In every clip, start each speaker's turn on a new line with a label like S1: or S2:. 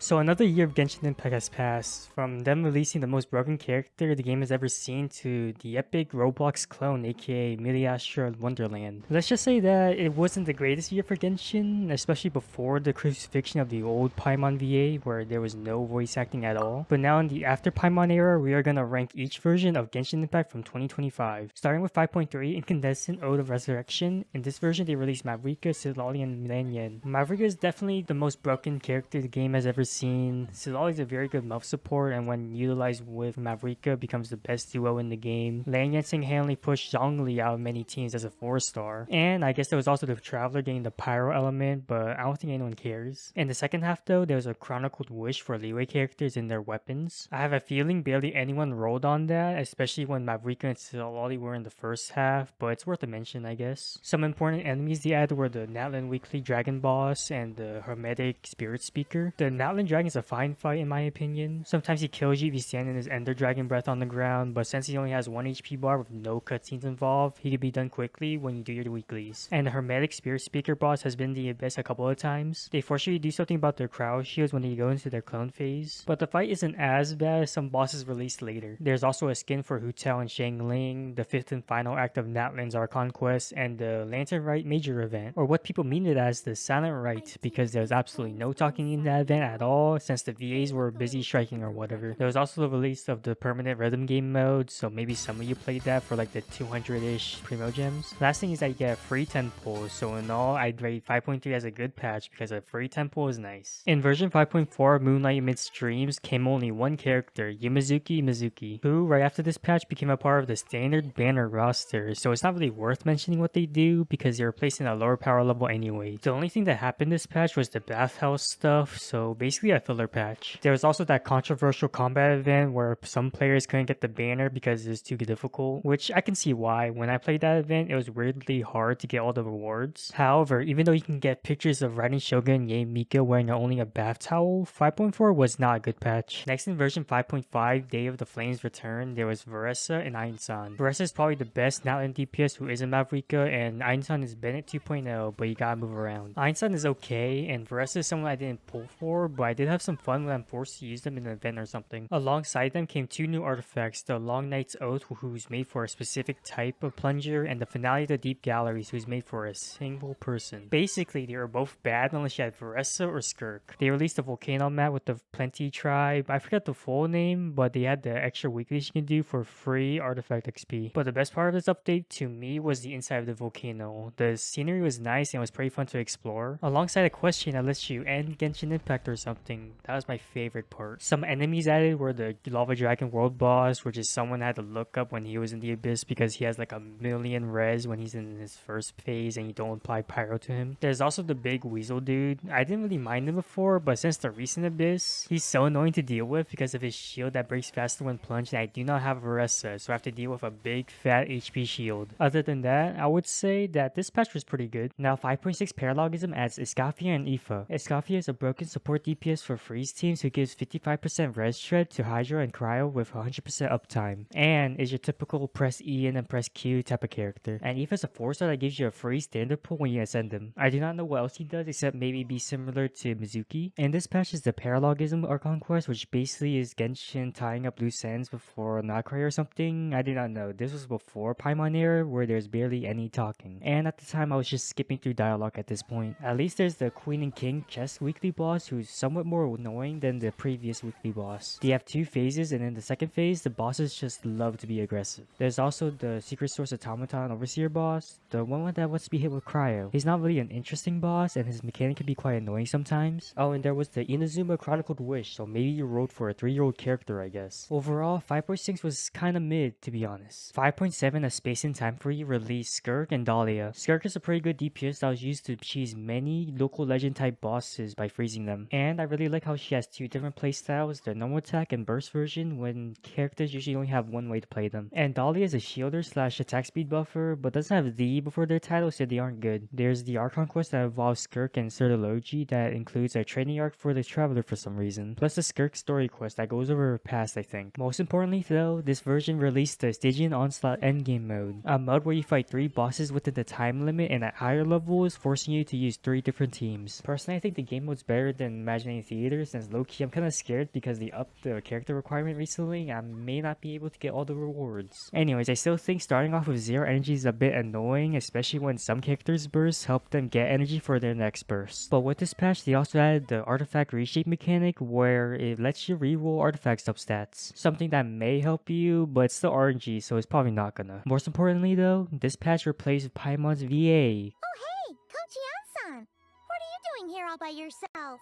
S1: So another year of Genshin Impact has passed, from them releasing the most broken character the game has ever seen to the epic Roblox clone aka Miliastra Wonderland. Let's just say that it wasn't the greatest year for Genshin, especially before the crucifixion of the old Paimon VA where there was no voice acting at all. But now in the after Paimon era, we are gonna rank each version of Genshin Impact from 2025. Starting with 5.3, Incandescent Ode of Resurrection. In this version they released Mavrika, Silali, and Lanyan. Mavrika is definitely the most broken character the game has ever seen. Silali is a very good mouth support, and when utilized with Mavrika, becomes the best duo in the game. Lanyan single-handedly pushed Zhongli out of many teams as a 4-star. And I guess there was also the Traveler getting the Pyro element, but I don't think anyone cares. In the second half though, there was a Chronicled Wish for leeway characters in their weapons. I have a feeling barely anyone rolled on that, especially when Mavrika and Silali were in the first half, but it's worth a mention I guess. Some important enemies they added were the Natlan Weekly Dragon Boss and the Hermetic Spirit Speaker. The Natlan Dragon is a fine fight in my opinion. Sometimes he kills you if you stand in his Ender Dragon Breath on the ground, but since he only has 1 HP bar with no cutscenes involved, he can be done quickly when you do your weeklies. And the Hermetic Spirit Speaker boss has been the abyss a couple of times. They force you to do something about their cryo shields when they go into their clone phase, but the fight isn't as bad as some bosses released later. There's also a skin for Hu Tao and Shang Ling, the 5th and final act of Natlan's Archon Quest, and the Lantern Rite Major event, or what people mean it as the Silent Rite, because there's absolutely no talking in that event at all since the VAs were busy striking or whatever. There was also the release of the permanent rhythm game mode, so maybe some of you played that for like the 200-ish primo gems. Last thing is that you get a free temple, so in all I'd rate 5.3 as a good patch because a free temple is nice. In version 5.4 Moonlight Mid Streams came only one character, Yumizuki Mizuki, who right after this patch became a part of the standard banner roster, so it's not really worth mentioning what they do because they're replacing a lower power level anyway. The only thing that happened this patch was the bathhouse stuff, so basically a filler patch. There was also that controversial combat event where some players couldn't get the banner because it was too difficult, which I can see why. When I played that event, it was weirdly hard to get all the rewards. However, even though you can get pictures of Raiden Shogun Yae Mika wearing only a bath towel, 5.4 was not a good patch. Next in version 5.5, Day of the Flames Return, there was Varessa and Einsan. Varessa is probably the best Natlan DPS who isn't Mavrika, and Einsan is Bennett 2.0, but you gotta move around. Einsan is okay, and Varessa is someone I didn't pull for, but I did have some fun when I'm forced to use them in an event or something. Alongside them came 2 new artifacts, the Long Night's Oath, who's made for a specific type of plunger, and the Finale of the Deep Galleries, who's made for a single person. Basically, they were both bad unless you had Varessa or Skirk. They released the volcano map with the Plenty tribe. I forgot the full name, but they had the extra weeklies you can do for free artifact XP. But the best part of this update to me was the inside of the volcano. The scenery was nice and was pretty fun to explore. Alongside a question that lets you end Genshin Impact or something, that was my favorite part. Some enemies added were the Lava Dragon World Boss, which is someone I had to look up when he was in the Abyss because he has like a million res when he's in his first phase and you don't apply Pyro to him. There's also the big Weasel dude. I didn't really mind him before, but since the recent Abyss, he's so annoying to deal with because of his shield that breaks faster when plunged, and I do not have Varessa, so I have to deal with a big fat HP shield. Other than that, I would say that this patch was pretty good. Now 5.6 Paralogism adds Escafia and Aoife. Escafia is a broken support DPS for freeze teams who gives 55% res shred to Hydra and Cryo with 100% uptime, and is your typical press E and then press Q type of character. And Aoife is a 4-star that gives you a free standard pull when you ascend him. I do not know what else he does except maybe be similar to Mizuki. And this patch is the Paralogism Archon Quest, which basically is Genshin tying up loose ends before Nacry or something. I do not know. This was before Paimon era where there's barely any talking. And at the time I was just skipping through dialogue at this point. At least there's the Queen and King chess weekly boss who's somewhat more annoying than the previous weekly boss. They have 2 phases, and in the second phase the bosses just love to be aggressive. There's also the Secret Source Automaton Overseer boss, the one that wants to be hit with Cryo. He's not really an interesting boss and his mechanic can be quite annoying sometimes. Oh, and there was the Inazuma Chronicled Wish, so maybe you rolled for a 3-year-old character I guess. Overall, 5.6 was kinda mid to be honest. 5.7 A Space and Time Free released Skirk and Dahlia. Skirk is a pretty good DPS that was used to cheese many local legend type bosses by freezing them. And I really like how she has 2 different playstyles, the normal attack and burst version, when characters usually only have one way to play them. And Dahlia is a shielder slash attack speed buffer, but doesn't have the before their title, so they aren't good. There's the Archon quest that involves Skirk and Sertology that includes a training arc for the Traveler for some reason, plus the Skirk story quest that goes over her past I think. Most importantly though, this version released the Stygian Onslaught endgame mode, a mode where you fight 3 bosses within the time limit and at higher levels, forcing you to use 3 different teams. Personally, I think the game mode's better than Imagination any theaters, since low-key I'm kind of scared because they upped the character requirement recently and I may not be able to get all the rewards. Anyways, I still think starting off with 0 energy is a bit annoying, especially when some characters' bursts help them get energy for their next burst. But with this patch, they also added the artifact reshape mechanic where it lets you reroll artifact substats. Something that may help you, but it's still RNG, so it's probably not gonna. Most importantly though, this patch replaced Paimon's VA.
S2: Oh hey, Kochi-san! What are you doing here all by yourself?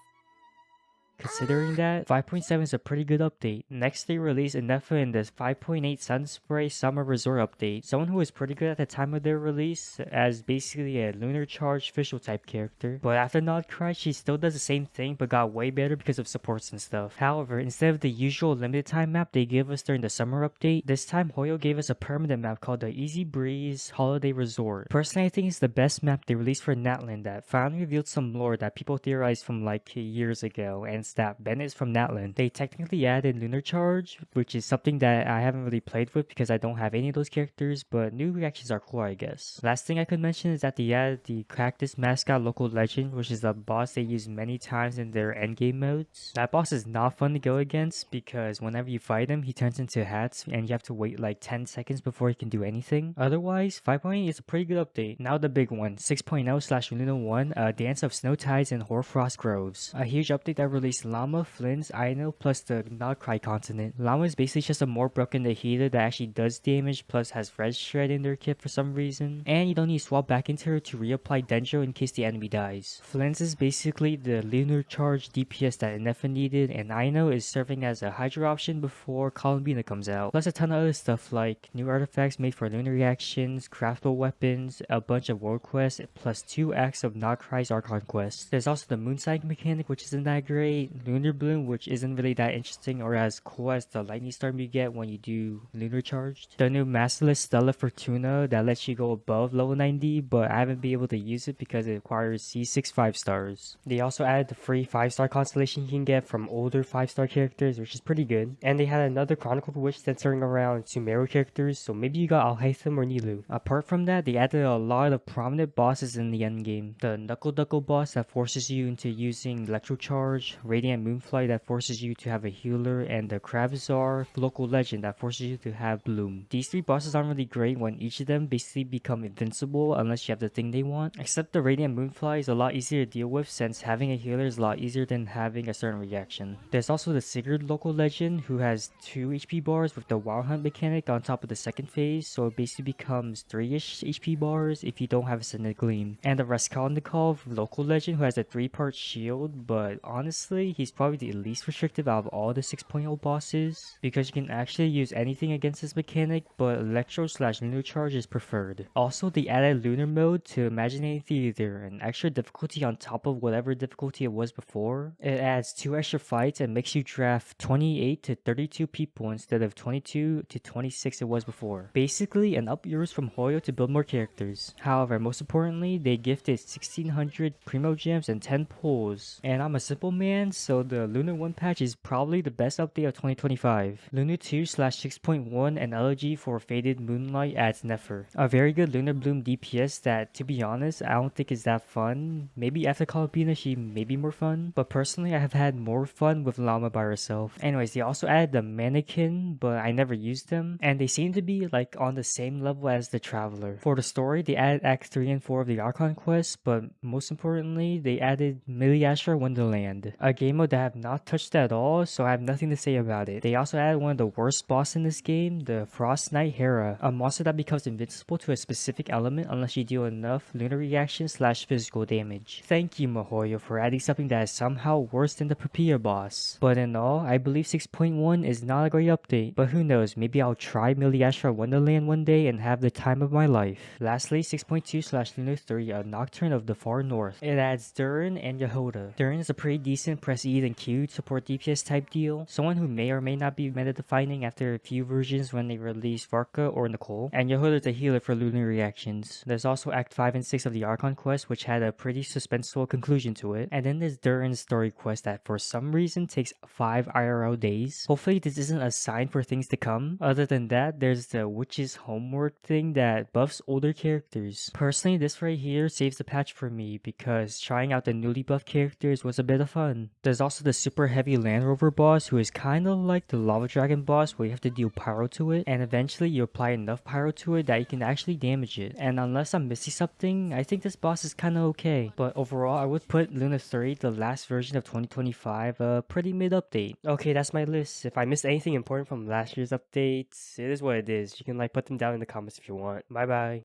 S1: Considering that, 5.7 is a pretty good update. Next, they released Inefa in this 5.8 Sunspray Summer Resort update. Someone who was pretty good at the time of their release, as basically a Lunar Charge official type character. But after Nodcry, she still does the same thing, but got way better because of supports and stuff. However, instead of the usual limited time map they gave us during the summer update, this time Hoyo gave us a permanent map called the Easy Breeze Holiday Resort. Personally, I think it's the best map they released for Natlan that finally revealed some lore that people theorized from like years ago, and that Ben is from Natlan. They technically added Lunar Charge, which is something that I haven't really played with because I don't have any of those characters, but new reactions are cool, I guess. Last thing I could mention is that they added the Cactus Mascot Local Legend, which is a boss they use many times in their endgame modes. That boss is not fun to go against because whenever you fight him, he turns into hats and you have to wait like 10 seconds before he can do anything. Otherwise, 5.8 is a pretty good update. Now the big one, 6.0/Luna 1, a Dance of Snow Tides and Hoarfrost Groves. A huge update that released Llama, Flynn's, Aino, plus the Nodcry continent. Llama is basically just a more broken healer that actually does damage, plus has Red Shred in their kit for some reason. And you don't need to swap back into her to reapply Dendro in case the enemy dies. Flynn's is basically the Lunar Charge DPS that Inefa needed, and Aino is serving as a Hydra option before Columbina comes out. Plus a ton of other stuff like new artifacts made for lunar reactions, craftable weapons, a bunch of world quests, plus 2 acts of Nodcry's Archon quests. There's also the Moonside mechanic, which isn't that great, Lunar Bloom, which isn't really that interesting or as cool as the Lightning Storm you get when you do Lunar Charged. The new Masterless Stella Fortuna that lets you go above level 90, but I haven't been able to use it because it requires C6 5 stars. They also added the free 5-star constellation you can get from older 5-star characters, which is pretty good. And they had another Chronicle Witch centering around Sumeru characters, so maybe you got Alhaitham or Nilu. Apart from that, they added a lot of prominent bosses in the endgame. The Knuckle Duckle boss that forces you into using Electro Charge, Radiant Moonfly that forces you to have a healer, and the Kravzar local legend that forces you to have Bloom. These 3 bosses aren't really great when each of them basically become invincible unless you have the thing they want, except the Radiant Moonfly is a lot easier to deal with since having a healer is a lot easier than having a certain reaction. There's also the Sigurd local legend who has 2 HP bars with the Wild Hunt mechanic on top of the second phase, so it basically becomes 3-ish HP bars if you don't have a Synod Gleam. And the Raskolnikov local legend who has a 3-part shield, but honestly, he's probably the least restrictive out of all the 6.0 bosses because you can actually use anything against this mechanic, but Electro/Lunar Charge is preferred. Also, they added Lunar mode to Imaginary Theater, an extra difficulty on top of whatever difficulty it was before. It adds 2 extra fights and makes you draft 28 to 32 people instead of 22 to 26 it was before. Basically, an up yours from Hoyo to build more characters. However, most importantly, they gifted 1600 Primo Gems and 10 pulls. And I'm a simple man, so the Lunar 1 patch is probably the best update of 2025. Lunar 2/6.1 and Elegy for Faded Moonlight adds Nefer. A very good Lunar Bloom DPS that, to be honest, I don't think is that fun. Maybe after Calabina she may be more fun, but personally I have had more fun with Llama by herself. Anyways, they also added the Mannequin, but I never used them, and they seem to be like on the same level as the Traveler. For the story, they added Acts 3 and 4 of the Archon quest, but most importantly, they added Miliashra Wonderland, a game mode that I have not touched at all, so I have nothing to say about it. They also added one of the worst boss in this game, the Frost Knight Hera, a monster that becomes invincible to a specific element unless you deal enough lunar reaction/physical damage. Thank you, Mihoyo, for adding something that is somehow worse than the Papilla boss. But in all, I believe 6.1 is not a great update, but who knows, maybe I'll try Miliashra Wonderland one day and have the time of my life. Lastly, 6.2/Lunar 3, a Nocturne of the Far North. It adds Durin and Yehoda. Durin is a pretty decent press E then Q support DPS type deal, someone who may or may not be meta defining after a few versions when they release Varka or Nicole, and Yehoda is a healer for lunar reactions. There's also Act 5 and 6 of the Archon quest, which had a pretty suspenseful conclusion to it, and then there's Durin's story quest that for some reason takes 5 IRL days. Hopefully this isn't a sign for things to come. Other than that, there's the Witch's Homework thing that buffs older characters. Personally, this right here saves the patch for me because trying out the newly buffed characters was a bit of fun. The There's also the super heavy Land Rover boss, who is kind of like the Lava Dragon boss, where you have to deal pyro to it, and eventually you apply enough pyro to it that you can actually damage it. And unless I'm missing something, I think this boss is kind of okay. But overall, I would put Luna 3, the last version of 2025, a pretty mid update. Okay, that's my list. If I missed anything important from last year's updates, it is what it is. You can like put them down in the comments if you want. Bye bye.